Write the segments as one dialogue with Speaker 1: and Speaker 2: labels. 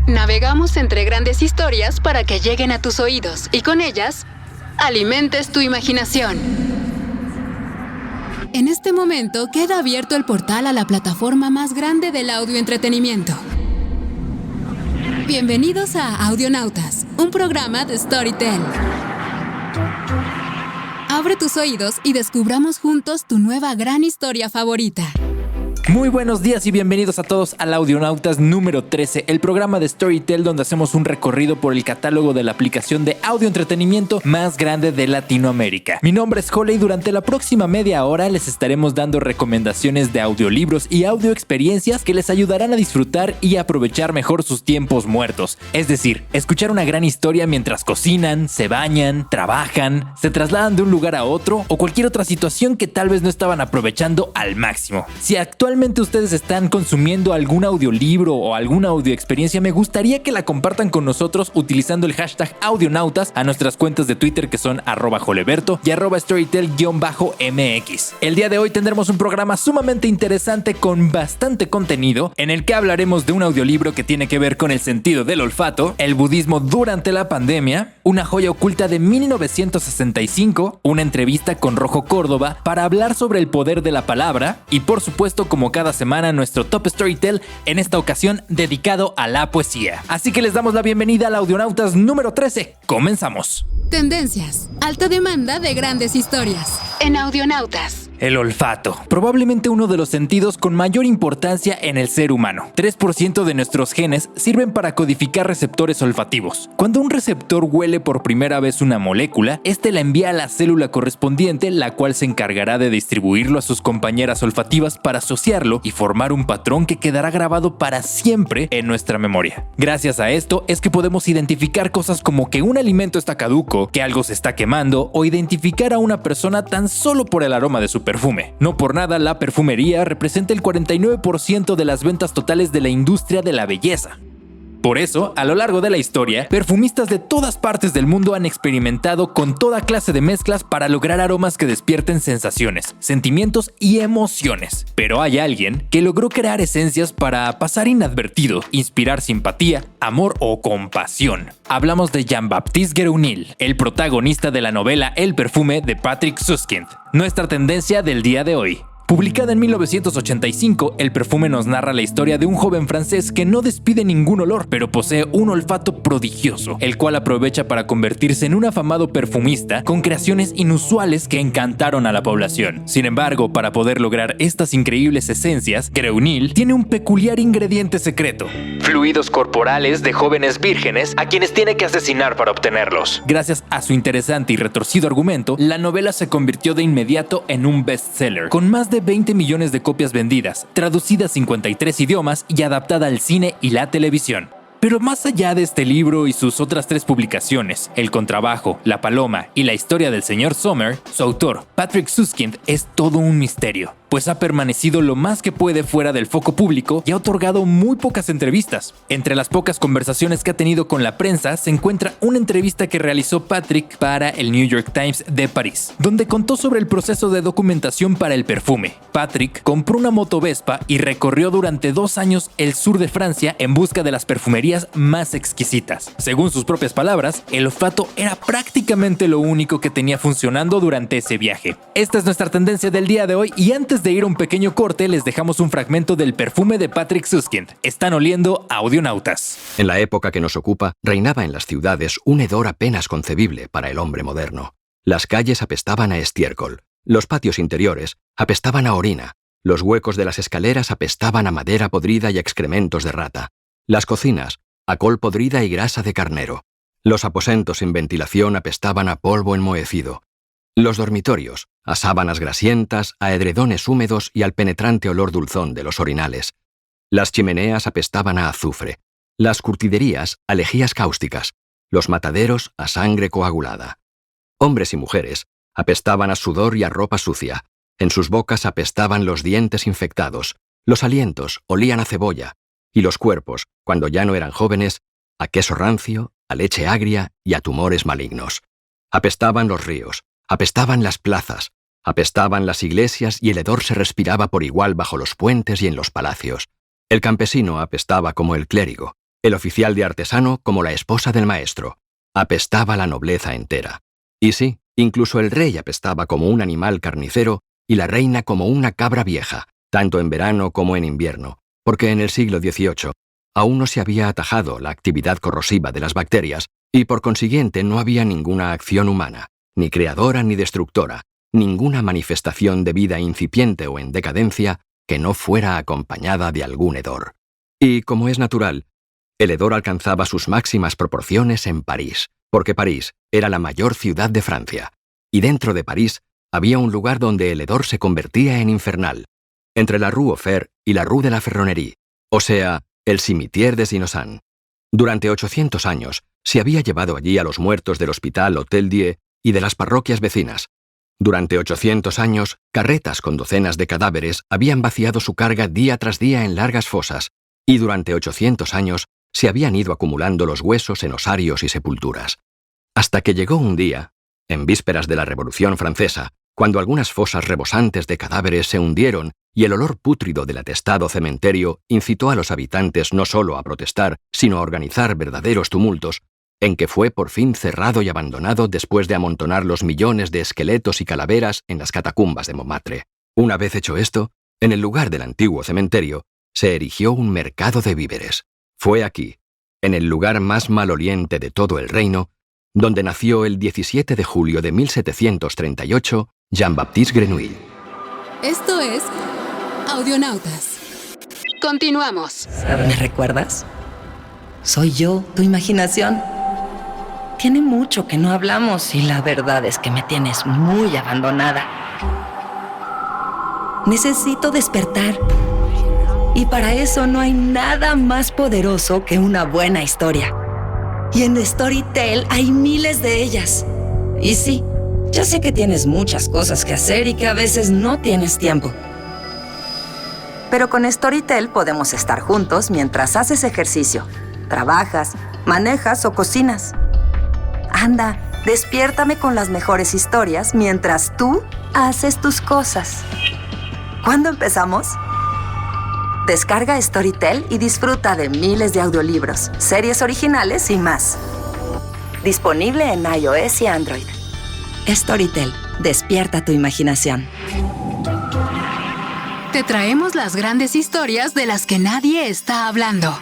Speaker 1: Navegamos entre grandes historias para que lleguen a tus oídos y con ellas alimentes tu imaginación. En este momento queda abierto el portal a la plataforma más grande del audioentretenimiento. Bienvenidos a Audionautas, un programa de Storytel. Abre tus oídos y descubramos juntos tu nueva gran historia favorita.
Speaker 2: Muy buenos días y bienvenidos a todos al Audionautas número 13, el programa de Storytel donde hacemos un recorrido por el catálogo de la aplicación de audioentretenimiento más grande de Latinoamérica. Mi nombre es Jole y durante la próxima media hora les estaremos dando recomendaciones de audiolibros y audioexperiencias que les ayudarán a disfrutar y aprovechar mejor sus tiempos muertos. Es decir, escuchar una gran historia mientras cocinan, se bañan, trabajan, se trasladan de un lugar a otro o cualquier otra situación que tal vez no estaban aprovechando al máximo. Si actualmente ustedes están consumiendo algún audiolibro o alguna audioexperiencia, me gustaría que la compartan con nosotros utilizando el hashtag Audionautas a nuestras cuentas de Twitter que son @joleberto y @storytel_mx. El día de hoy tendremos un programa sumamente interesante con bastante contenido en el que hablaremos de un audiolibro que tiene que ver con el sentido del olfato, el budismo durante la pandemia, una joya oculta de 1965, una entrevista con Rojo Córdoba para hablar sobre el poder de la palabra y por supuesto como cada semana nuestro Top Storytel, en esta ocasión dedicado a la poesía. Así que les damos la bienvenida al Audionautas número 13. ¡Comenzamos!
Speaker 1: Tendencias. Alta demanda de grandes historias. En Audionautas.
Speaker 2: El olfato, probablemente uno de los sentidos con mayor importancia en el ser humano. 3% de nuestros genes sirven para codificar receptores olfativos. Cuando un receptor huele por primera vez una molécula, este la envía a la célula correspondiente, la cual se encargará de distribuirlo a sus compañeras olfativas para asociarlo y formar un patrón que quedará grabado para siempre en nuestra memoria. Gracias a esto es que podemos identificar cosas como que un alimento está caduco, que algo se está quemando o identificar a una persona tan solo por el aroma de su perfume. No por nada, la perfumería representa el 49% de las ventas totales de la industria de la belleza. Por eso, a lo largo de la historia, perfumistas de todas partes del mundo han experimentado con toda clase de mezclas para lograr aromas que despierten sensaciones, sentimientos y emociones. Pero hay alguien que logró crear esencias para pasar inadvertido, inspirar simpatía, amor o compasión. Hablamos de Jean-Baptiste Guerounil, el protagonista de la novela El perfume de Patrick Suskind, nuestra tendencia del día de hoy. Publicada en 1985, El perfume nos narra la historia de un joven francés que no despide ningún olor, pero posee un olfato prodigioso, el cual aprovecha para convertirse en un afamado perfumista con creaciones inusuales que encantaron a la población. Sin embargo, para poder lograr estas increíbles esencias, Guerounil tiene un peculiar ingrediente secreto: fluidos corporales de jóvenes vírgenes a quienes tiene que asesinar para obtenerlos. Gracias a su interesante y retorcido argumento, la novela se convirtió de inmediato en un bestseller, con más de 20 millones de copias vendidas, traducida a 53 idiomas y adaptada al cine y la televisión. Pero más allá de este libro y sus otras 3 publicaciones, El contrabajo, La paloma y La historia del señor Sommer, su autor, Patrick Suskind, es todo un misterio, pues ha permanecido lo más que puede fuera del foco público y ha otorgado muy pocas entrevistas. Entre las pocas conversaciones que ha tenido con la prensa se encuentra una entrevista que realizó Patrick para el New York Times de París, donde contó sobre el proceso de documentación para el perfume. Patrick compró una moto Vespa y recorrió durante 2 años el sur de Francia en busca de las perfumerías más exquisitas. Según sus propias palabras, el olfato era prácticamente lo único que tenía funcionando durante ese viaje. Esta es nuestra tendencia del día de hoy y antes de ir a un pequeño corte les dejamos un fragmento del perfume de Patrick Suskind. Están oliendo Audionautas.
Speaker 3: En la época que nos ocupa, reinaba en las ciudades un hedor apenas concebible para el hombre moderno. Las calles apestaban a estiércol, los patios interiores apestaban a orina, los huecos de las escaleras apestaban a madera podrida y excrementos de rata, las cocinas a col podrida y grasa de carnero, los aposentos sin ventilación apestaban a polvo enmohecido, los dormitorios a sábanas grasientas, a edredones húmedos y al penetrante olor dulzón de los orinales. Las chimeneas apestaban a azufre, las curtiderías a lejías cáusticas, los mataderos a sangre coagulada. Hombres y mujeres apestaban a sudor y a ropa sucia, en sus bocas apestaban los dientes infectados, los alientos olían a cebolla, y los cuerpos, cuando ya no eran jóvenes, a queso rancio, a leche agria y a tumores malignos. Apestaban los ríos, apestaban las plazas, apestaban las iglesias y el hedor se respiraba por igual bajo los puentes y en los palacios. El campesino apestaba como el clérigo, el oficial de artesano como la esposa del maestro. Apestaba la nobleza entera. Y sí, incluso el rey apestaba como un animal carnicero y la reina como una cabra vieja, tanto en verano como en invierno, porque en el siglo XVIII aún no se había atajado la actividad corrosiva de las bacterias y por consiguiente no había ninguna acción humana, ni creadora ni destructora, ninguna manifestación de vida incipiente o en decadencia que no fuera acompañada de algún hedor. Y, como es natural, el hedor alcanzaba sus máximas proporciones en París, porque París era la mayor ciudad de Francia, y dentro de París había un lugar donde el hedor se convertía en infernal, entre la Rue aux Fers y la Rue de la Ferronnerie, o sea, el Cimetière des Innocents. Durante 800 años se había llevado allí a los muertos del Hospital Hôtel-Dieu y de las parroquias vecinas. Durante 800 años, carretas con docenas de cadáveres habían vaciado su carga día tras día en largas fosas, y durante 800 años se habían ido acumulando los huesos en osarios y sepulturas. Hasta que llegó un día, en vísperas de la Revolución Francesa, cuando algunas fosas rebosantes de cadáveres se hundieron y el olor pútrido del atestado cementerio incitó a los habitantes no solo a protestar, sino a organizar verdaderos tumultos, en que fue por fin cerrado y abandonado después de amontonar los millones de esqueletos y calaveras en las catacumbas de Montmartre. Una vez hecho esto, en el lugar del antiguo cementerio, se erigió un mercado de víveres. Fue aquí, en el lugar más maloliente de todo el reino, donde nació el 17 de julio de 1738 Jean-Baptiste Grenouille.
Speaker 1: Esto es Audionautas. Continuamos.
Speaker 4: ¿Me recuerdas? Soy yo, tu imaginación. Tiene mucho que no hablamos y la verdad es que me tienes muy abandonada. Necesito despertar. Y para eso no hay nada más poderoso que una buena historia. Y en Storytel hay miles de ellas. Y sí, ya sé que tienes muchas cosas que hacer y que a veces no tienes tiempo. Pero con Storytel podemos estar juntos mientras haces ejercicio, trabajas, manejas o cocinas. Anda, despiértame con las mejores historias mientras tú haces tus cosas. ¿Cuándo empezamos? Descarga Storytel y disfruta de miles de audiolibros, series originales y más. Disponible en iOS y Android. Storytel, despierta tu imaginación.
Speaker 1: Te traemos las grandes historias de las que nadie está hablando.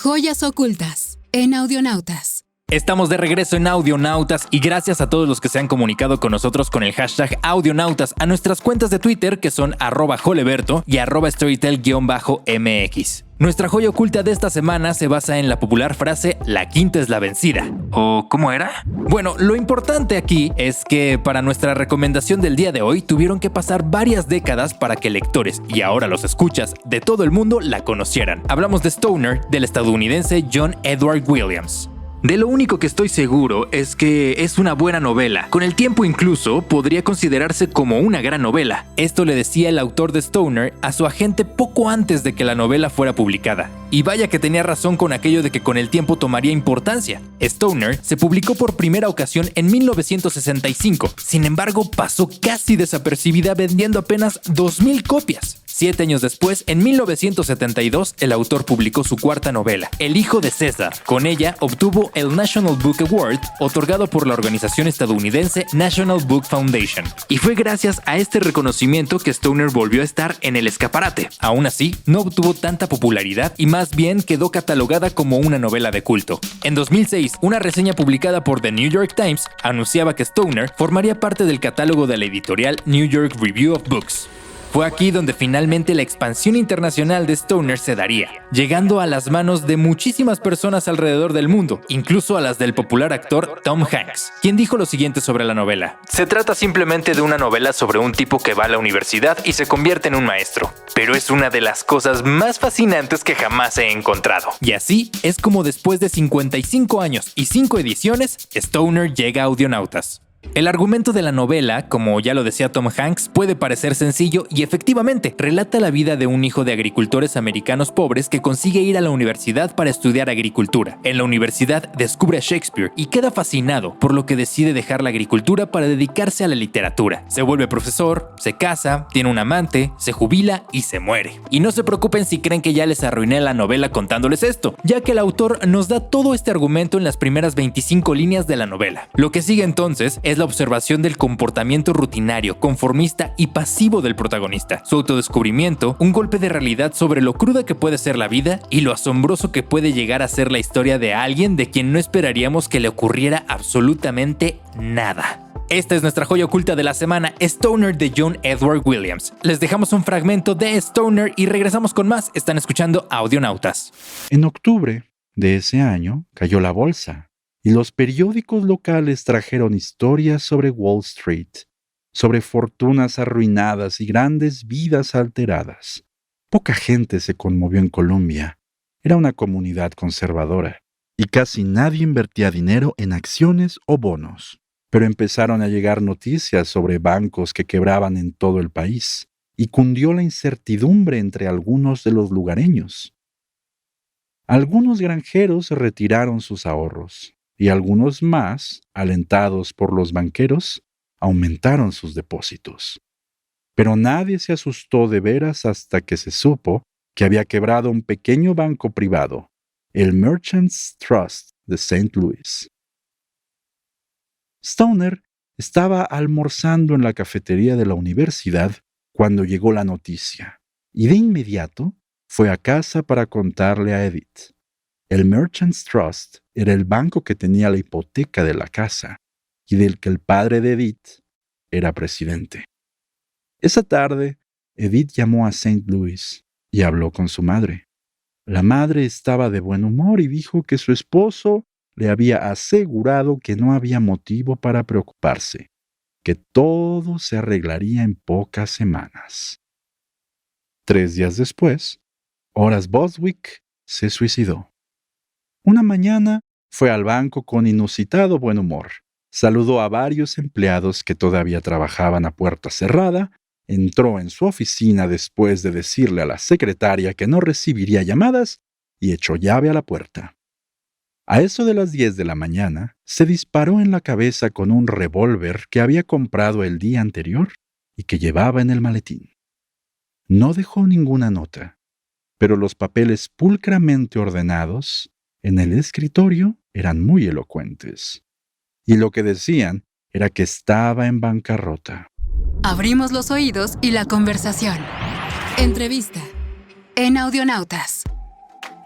Speaker 1: Joyas ocultas en Audionautas.
Speaker 2: Estamos de regreso en Audionautas y gracias a todos los que se han comunicado con nosotros con el hashtag Audionautas a nuestras cuentas de Twitter que son @joleberto y @storytel_mx. Nuestra joya oculta de esta semana se basa en la popular frase "la quinta es la vencida". ¿O cómo era? Bueno, lo importante aquí es que para nuestra recomendación del día de hoy tuvieron que pasar varias décadas para que lectores, y ahora los escuchas, de todo el mundo la conocieran. Hablamos de Stoner, del estadounidense John Edward Williams. De lo único que estoy seguro es que es una buena novela. Con el tiempo incluso podría considerarse como una gran novela. Esto le decía el autor de Stoner a su agente poco antes de que la novela fuera publicada. Y vaya que tenía razón con aquello de que con el tiempo tomaría importancia. Stoner se publicó por primera ocasión en 1965. Sin embargo, pasó casi desapercibida vendiendo apenas 2,000 copias. 7 años después, en 1972, el autor publicó su cuarta novela, El hijo de César. Con ella obtuvo el National Book Award, otorgado por la organización estadounidense National Book Foundation. Y fue gracias a este reconocimiento que Stoner volvió a estar en el escaparate. Aún así, no obtuvo tanta popularidad y más bien quedó catalogada como una novela de culto. En 2006, una reseña publicada por The New York Times anunciaba que Stoner formaría parte del catálogo de la editorial New York Review of Books. Fue aquí donde finalmente la expansión internacional de Stoner se daría, llegando a las manos de muchísimas personas alrededor del mundo, incluso a las del popular actor Tom Hanks, quien dijo lo siguiente sobre la novela: "Se trata simplemente de una novela sobre un tipo que va a la universidad y se convierte en un maestro, pero es una de las cosas más fascinantes que jamás he encontrado". Y así es como después de 55 años y 5 ediciones, Stoner llega a Audionautas. El argumento de la novela, como ya lo decía Tom Hanks, puede parecer sencillo y efectivamente relata la vida de un hijo de agricultores americanos pobres que consigue ir a la universidad para estudiar agricultura. En la universidad descubre a Shakespeare y queda fascinado, por lo que decide dejar la agricultura para dedicarse a la literatura. Se vuelve profesor, se casa, tiene un amante, se jubila y se muere. Y no se preocupen si creen que ya les arruiné la novela contándoles esto, ya que el autor nos da todo este argumento en las primeras 25 líneas de la novela. Lo que sigue entonces es la observación del comportamiento rutinario, conformista y pasivo del protagonista, su autodescubrimiento, un golpe de realidad sobre lo cruda que puede ser la vida y lo asombroso que puede llegar a ser la historia de alguien de quien no esperaríamos que le ocurriera absolutamente nada. Esta es nuestra joya oculta de la semana, Stoner de John Edward Williams. Les dejamos un fragmento de Stoner y regresamos con más. Están escuchando Audionautas.
Speaker 5: En octubre de ese año cayó la bolsa y los periódicos locales trajeron historias sobre Wall Street, sobre fortunas arruinadas y grandes vidas alteradas. Poca gente se conmovió en Colombia. Era una comunidad conservadora y casi nadie invertía dinero en acciones o bonos. Pero empezaron a llegar noticias sobre bancos que quebraban en todo el país y cundió la incertidumbre entre algunos de los lugareños. Algunos granjeros retiraron sus ahorros y algunos más, alentados por los banqueros, aumentaron sus depósitos. Pero nadie se asustó de veras hasta que se supo que había quebrado un pequeño banco privado, el Merchants Trust de St. Louis. Stoner estaba almorzando en la cafetería de la universidad cuando llegó la noticia, y de inmediato fue a casa para contarle a Edith. El Merchants Trust era el banco que tenía la hipoteca de la casa y del que el padre de Edith era presidente. Esa tarde, Edith llamó a St. Louis y habló con su madre. La madre estaba de buen humor y dijo que su esposo le había asegurado que no había motivo para preocuparse, que todo se arreglaría en pocas semanas. 3 días después, Horace Bostwick se suicidó. Una mañana fue al banco con inusitado buen humor. Saludó a varios empleados que todavía trabajaban a puerta cerrada, entró en su oficina después de decirle a la secretaria que no recibiría llamadas y echó llave a la puerta. A eso de las 10 de la mañana, se disparó en la cabeza con un revólver que había comprado el día anterior y que llevaba en el maletín. No dejó ninguna nota, pero los papeles pulcramente ordenados en el escritorio eran muy elocuentes. Y lo que decían era que estaba en bancarrota.
Speaker 1: Abrimos los oídos y la conversación. Entrevista en Audionautas.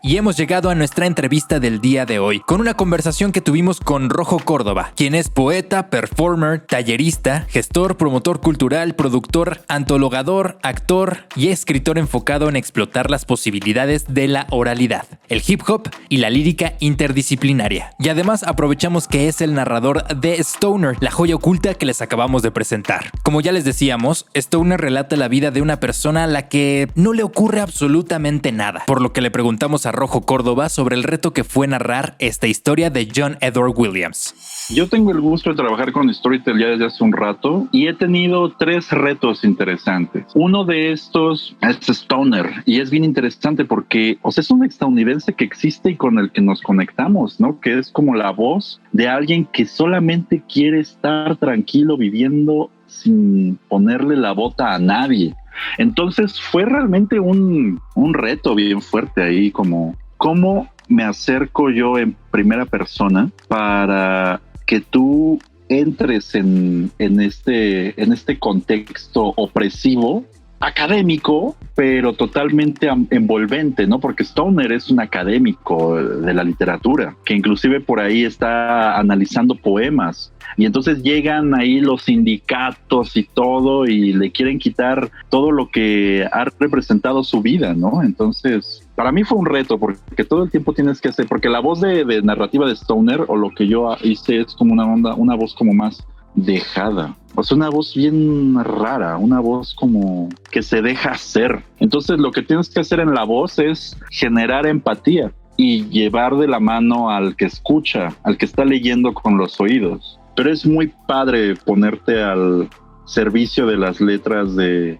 Speaker 2: Y hemos llegado a nuestra entrevista del día de hoy, con una conversación que tuvimos con Rojo Córdoba, quien es poeta, performer, tallerista, gestor, promotor cultural, productor, antologador, actor y escritor enfocado en explotar las posibilidades de la oralidad, el hip hop y la lírica interdisciplinaria. Y además aprovechamos que es el narrador de Stoner, la joya oculta que les acabamos de presentar. Como ya les decíamos, Stoner relata la vida de una persona a la que no le ocurre absolutamente nada, por lo que le preguntamos a Rojo Córdoba sobre el reto que fue narrar esta historia de John Edward Williams.
Speaker 6: Yo tengo el gusto de trabajar con Storytel ya desde hace un rato y he tenido 3 retos interesantes. Uno de estos es Stoner y es bien interesante porque es un estadounidense que existe y con el que nos conectamos, ¿no? Que es como la voz de alguien que solamente quiere estar tranquilo viviendo sin ponerle la bota a nadie. Entonces fue realmente un reto bien fuerte ahí, como cómo me acerco yo en primera persona para que tú entres en este contexto opresivo, académico, pero totalmente envolvente, ¿no? Porque Stoner es un académico de la literatura, que inclusive por ahí está analizando poemas. Y entonces llegan ahí los sindicatos y todo y le quieren quitar todo lo que ha representado su vida, ¿no? Entonces, para mí fue un reto porque todo el tiempo tienes que hacer, porque la voz de narrativa de Stoner, o lo que yo hice, es como una voz como más dejada. Una voz bien rara, una voz como que se deja hacer. Entonces lo que tienes que hacer en la voz es generar empatía y llevar de la mano al que escucha, al que está leyendo con los oídos. pero es muy padre ponerte al servicio de las letras de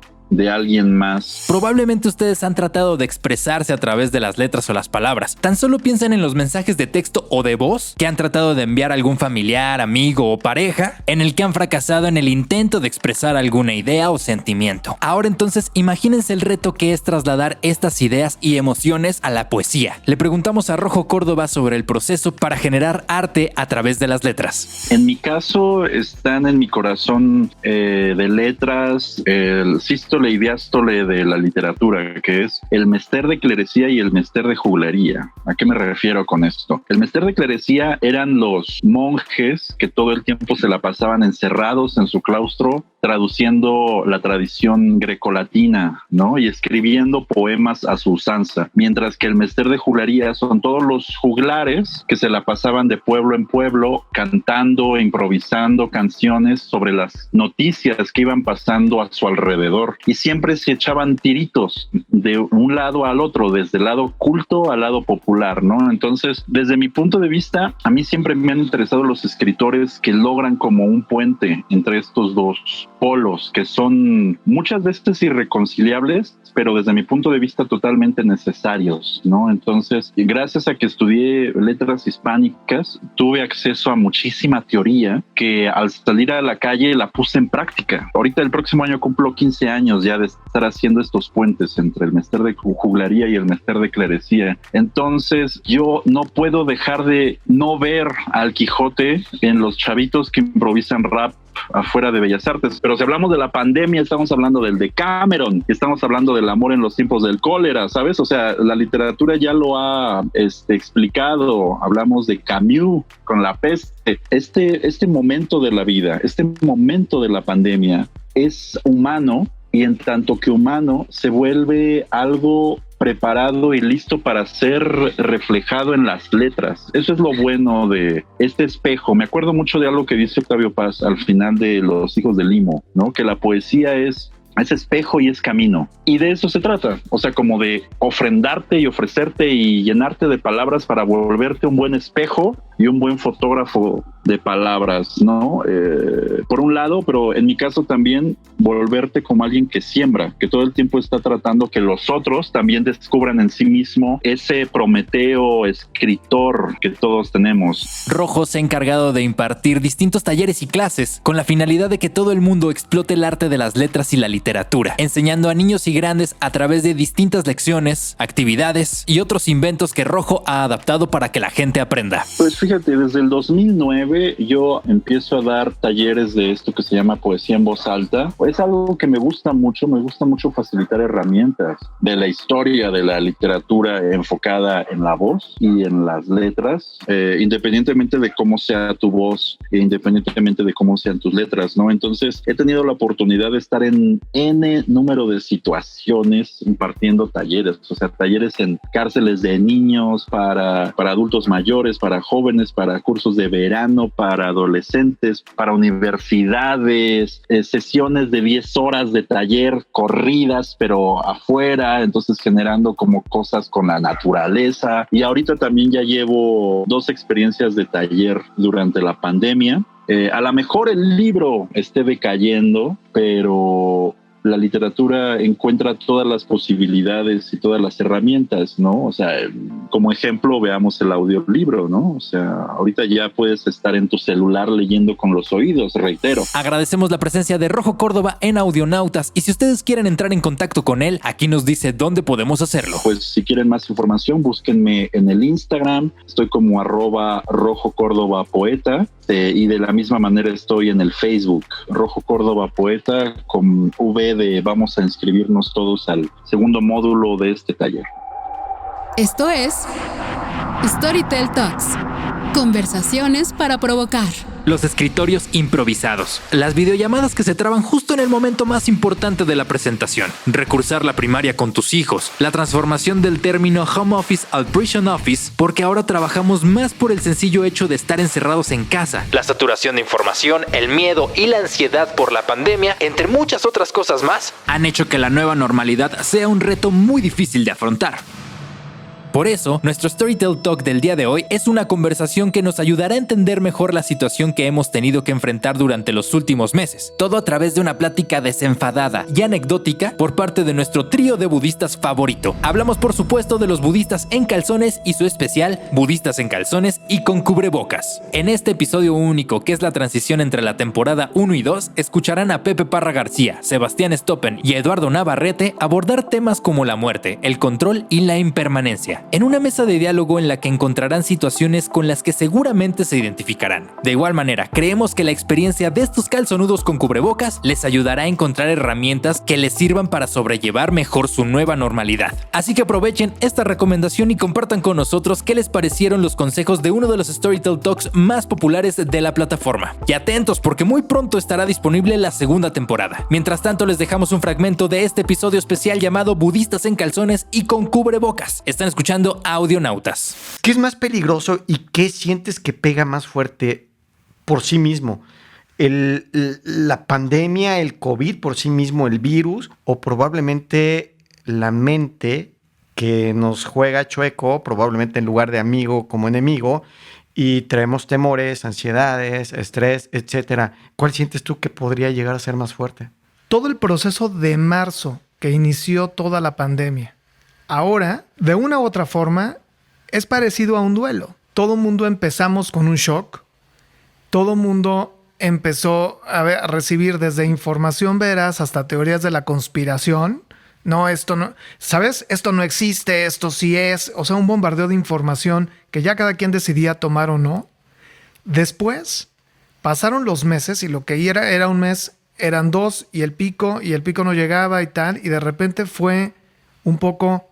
Speaker 6: alguien más.
Speaker 2: Probablemente ustedes han tratado de expresarse a través de las letras o las palabras. Tan solo piensen en los mensajes de texto o de voz que han tratado de enviar a algún familiar, amigo o pareja, en el que han fracasado en el intento de expresar alguna idea o sentimiento. Ahora entonces imagínense el reto que es trasladar estas ideas y emociones a la poesía. Le preguntamos a Rojo Córdoba sobre el proceso para generar arte a través de las letras.
Speaker 6: En mi caso están en mi corazón de letras el sístole y diástole de la literatura, que es el mester de clerecía y el mester de juglaría. ¿A qué me refiero con esto? El mester de clerecía eran los monjes que todo el tiempo se la pasaban encerrados en su claustro, traduciendo la tradición grecolatina, ¿no? Y escribiendo poemas a su usanza. Mientras que el mester de juglaría son todos los juglares que se la pasaban de pueblo en pueblo, cantando e improvisando canciones sobre las noticias que iban pasando a su alrededor. Y siempre se echaban tiritos de un lado al otro, desde el lado culto al lado popular, ¿no? Entonces, desde mi punto de vista, a mí siempre me han interesado los escritores que logran como un puente entre estos dos polos, que son muchas veces irreconciliables, pero desde mi punto de vista totalmente necesarios, ¿no? Entonces, gracias a que estudié letras hispánicas, tuve acceso a muchísima teoría que al salir a la calle la puse en práctica. Ahorita el próximo año cumplo 15 años ya de estar haciendo estos puentes entre el mester de juglaría y el mester de clerecía. Entonces, yo no puedo dejar de no ver al Quijote en los chavitos que improvisan rap afuera de Bellas Artes. Pero si hablamos de la pandemia, estamos hablando del Decameron, estamos hablando del amor en los tiempos del cólera, ¿sabes? O sea, la literatura ya lo ha explicado. Hablamos de Camus con La Peste. Este momento de la vida, este momento de la pandemia es humano, y en tanto que humano se vuelve algo preparado y listo para ser reflejado en las letras. Eso es lo bueno de este espejo. Me acuerdo mucho de algo que dice Octavio Paz al final de Los Hijos del Limo, ¿no? Que la poesía es espejo y es camino. Y de eso se trata. O sea, como de ofrendarte y ofrecerte y llenarte de palabras para volverte un buen espejo y un buen fotógrafo de palabras, ¿no? Por un lado, pero en mi caso también volverte como alguien que siembra, que todo el tiempo está tratando que los otros también descubran en sí mismo ese Prometeo escritor que todos tenemos.
Speaker 2: Rojo se ha encargado de impartir distintos talleres y clases con la finalidad de que todo el mundo explote el arte de las letras y la literatura, enseñando a niños y grandes a través de distintas lecciones, actividades y otros inventos que Rojo ha adaptado para que la gente aprenda.
Speaker 6: Pues fíjate, desde el 2009 yo empiezo a dar talleres de esto que se llama poesía en voz alta. Es algo que me gusta mucho facilitar herramientas de la historia de la literatura enfocada en la voz y en las letras, independientemente de cómo sea tu voz, independientemente de cómo sean tus letras, ¿no? Entonces he tenido la oportunidad de estar en N número de situaciones impartiendo talleres, o sea, talleres en cárceles de niños, para adultos mayores, para jóvenes, para cursos de verano, para adolescentes, para universidades, sesiones de 10 horas de taller corridas, pero afuera, entonces generando como cosas con la naturaleza. Y ahorita también ya llevo 2 experiencias de taller durante la pandemia. A lo mejor el libro esté decayendo, pero la literatura encuentra todas las posibilidades y todas las herramientas, ¿no? O sea, como ejemplo, veamos el audiolibro, ¿no? O sea, ahorita ya puedes estar en tu celular leyendo con los oídos, reitero.
Speaker 2: Agradecemos la presencia de Rojo Córdoba en Audionautas, y si ustedes quieren entrar en contacto con él, aquí nos dice dónde podemos hacerlo.
Speaker 6: Pues si quieren más información, búsquenme en el Instagram, estoy como @RojoCórdobaPoeta, y de la misma manera estoy en el Facebook, Rojo Córdoba Poeta, con V de vamos a inscribirnos todos al segundo módulo de este taller.
Speaker 1: Esto es Storytel Talks, conversaciones para provocar.
Speaker 2: Los escritorios improvisados, las videollamadas que se traban justo en el momento más importante de la presentación, recursar la primaria con tus hijos, la transformación del término home office al prison office, porque ahora trabajamos más por el sencillo hecho de estar encerrados en casa, la saturación de información, el miedo y la ansiedad por la pandemia, entre muchas otras cosas más, han hecho que la nueva normalidad sea un reto muy difícil de afrontar. Por eso, nuestro Storytel Talk del día de hoy es una conversación que nos ayudará a entender mejor la situación que hemos tenido que enfrentar durante los últimos meses. Todo a través de una plática desenfadada y anecdótica por parte de nuestro trío de budistas favorito. Hablamos por supuesto de los budistas en calzones y su especial Budistas en calzones y con cubrebocas. En este episodio único, que es la transición entre la temporada 1 y 2, escucharán a Pepe Parra García, Sebastián Stoppen y Eduardo Navarrete abordar temas como la muerte, el control y la impermanencia, en una mesa de diálogo en la que encontrarán situaciones con las que seguramente se identificarán. De igual manera, creemos que la experiencia de estos calzonudos con cubrebocas les ayudará a encontrar herramientas que les sirvan para sobrellevar mejor su nueva normalidad. Así que aprovechen esta recomendación y compartan con nosotros qué les parecieron los consejos de uno de los Storytel Talks más populares de la plataforma. Y atentos, porque muy pronto estará disponible la segunda temporada. Mientras tanto, les dejamos un fragmento de este episodio especial llamado Budistas en calzones y con cubrebocas. Están escuchando Audionautas.
Speaker 7: ¿Qué es más peligroso y qué sientes que pega más fuerte por sí mismo? ¿La pandemia, el COVID por sí mismo, el virus, o probablemente la mente que nos juega chueco, probablemente en lugar de amigo como enemigo, y traemos temores, ansiedades, estrés, etcétera? ¿Cuál sientes tú que podría llegar a ser más fuerte?
Speaker 8: Todo el proceso de marzo que inició toda la pandemia, ahora, de una u otra forma, es parecido a un duelo. Todo mundo empezamos con un shock. Todo mundo empezó a recibir desde información veraz hasta teorías de la conspiración. No, esto no, ¿sabes? Esto no existe, esto sí es. O sea, un bombardeo de información que ya cada quien decidía tomar o no. Después, pasaron los meses y lo que era un mes, eran 2 y el pico no llegaba y tal. Y de repente fue un poco,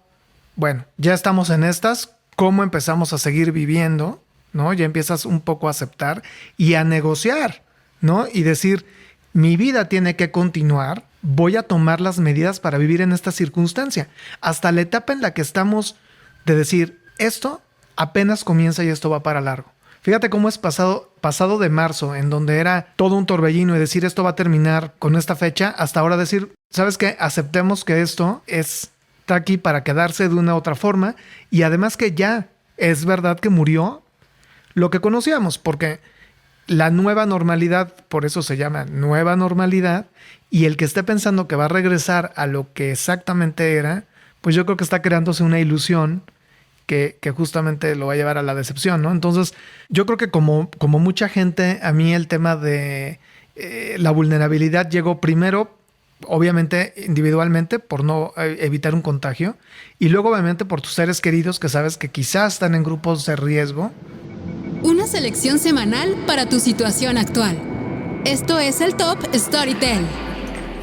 Speaker 8: bueno, ya estamos en estas, ¿cómo empezamos a seguir viviendo? ¿No? Ya empiezas un poco a aceptar y a negociar, ¿no? Y decir, mi vida tiene que continuar, voy a tomar las medidas para vivir en esta circunstancia. Hasta la etapa en la que estamos de decir, esto apenas comienza y esto va para largo. Fíjate cómo es pasado de marzo, en donde era todo un torbellino y decir, esto va a terminar con esta fecha, hasta ahora decir, ¿sabes qué? Aceptemos que esto está aquí para quedarse de una u otra forma, y además que ya es verdad que murió lo que conocíamos, porque la nueva normalidad, por eso se llama nueva normalidad, y el que esté pensando que va a regresar a lo que exactamente era, pues yo creo que está creándose una ilusión que justamente lo va a llevar a la decepción, ¿no? Entonces, yo creo que como mucha gente, a mí el tema de la vulnerabilidad llegó primero, obviamente individualmente, por no evitar un contagio, y luego obviamente por tus seres queridos que sabes que quizás están en grupos de riesgo.
Speaker 1: Una selección semanal para tu situación actual. Esto es el Top Storytel.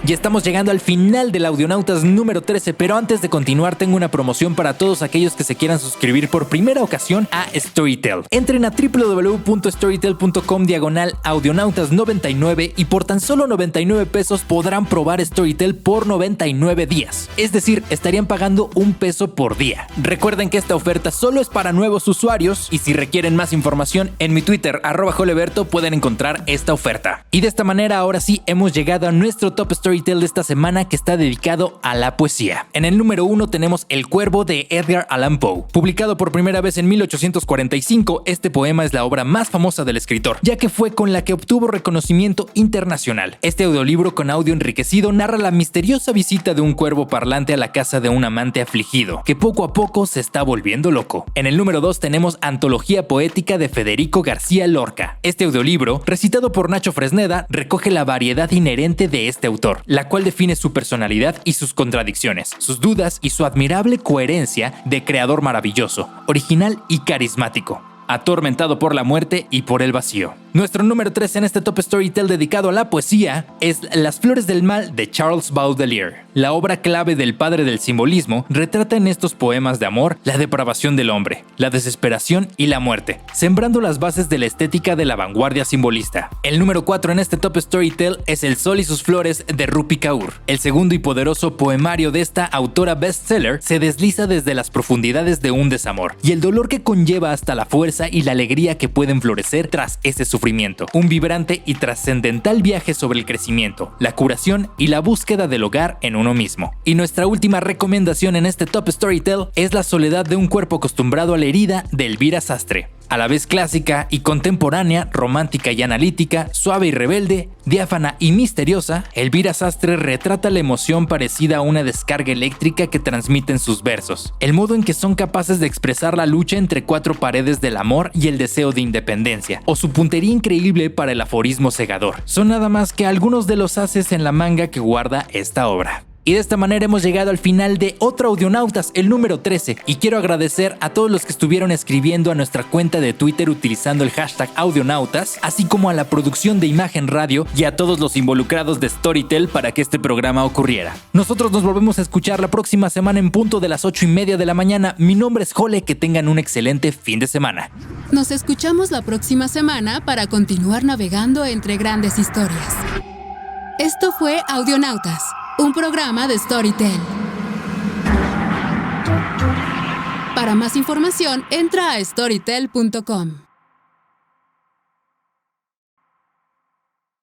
Speaker 2: Y estamos llegando al final del Audionautas número 13, pero antes de continuar tengo una promoción para todos aquellos que se quieran suscribir por primera ocasión a Storytel. Entren a www.storytel.com/audionautas99 y por tan solo 99 pesos podrán probar Storytel por 99 días. Es decir, estarían pagando $1 por día. Recuerden que esta oferta solo es para nuevos usuarios y si requieren más información, en mi Twitter, @joleberto, pueden encontrar esta oferta. Y de esta manera, ahora sí, hemos llegado a nuestro Top Storytel de esta semana, que está dedicado a la poesía. En el número 1 tenemos El Cuervo de Edgar Allan Poe. Publicado por primera vez en 1845, este poema es la obra más famosa del escritor, ya que fue con la que obtuvo reconocimiento internacional. Este audiolibro con audio enriquecido narra la misteriosa visita de un cuervo parlante a la casa de un amante afligido, que poco a poco se está volviendo loco. En el número 2 tenemos Antología Poética de Federico García Lorca. Este audiolibro, recitado por Nacho Fresneda, recoge la variedad inherente de este autor, la cual define su personalidad y sus contradicciones, sus dudas y su admirable coherencia de creador maravilloso, original y carismático, atormentado por la muerte y por el vacío. Nuestro número 3 en este Top Storytel dedicado a la poesía es Las Flores del Mal de Charles Baudelaire. La obra clave del padre del simbolismo retrata en estos poemas de amor la depravación del hombre, la desesperación y la muerte, sembrando las bases de la estética de la vanguardia simbolista. El número 4 en este Top Storytel es El Sol y sus Flores de Rupi Kaur. El segundo y poderoso poemario de esta autora bestseller se desliza desde las profundidades de un desamor y el dolor que conlleva hasta la fuerza y la alegría que pueden florecer tras ese sufrimiento. sufrimiento, un vibrante y trascendental viaje sobre el crecimiento, la curación y la búsqueda del hogar en uno mismo. Y nuestra última recomendación en este Top Storytel es La soledad de un cuerpo acostumbrado a la herida de Elvira Sastre. A la vez clásica y contemporánea, romántica y analítica, suave y rebelde, diáfana y misteriosa, Elvira Sastre retrata la emoción parecida a una descarga eléctrica que transmiten sus versos, el modo en que son capaces de expresar la lucha entre cuatro paredes del amor y el deseo de independencia, o su puntería increíble para el aforismo cegador. Son nada más que algunos de los ases en la manga que guarda esta obra. Y de esta manera hemos llegado al final de otro Audionautas, el número 13, y quiero agradecer a todos los que estuvieron escribiendo a nuestra cuenta de Twitter utilizando el hashtag Audionautas, así como a la producción de Imagen Radio y a todos los involucrados de Storytel para que este programa ocurriera. Nosotros nos volvemos a escuchar la próxima semana en punto de las 8:30 de la mañana. Mi nombre es Jole, que tengan un excelente fin de semana.
Speaker 1: Nos escuchamos la próxima semana para continuar navegando entre grandes historias. Esto fue Audionautas, un programa de Storytel. Para más información, entra a storytel.com.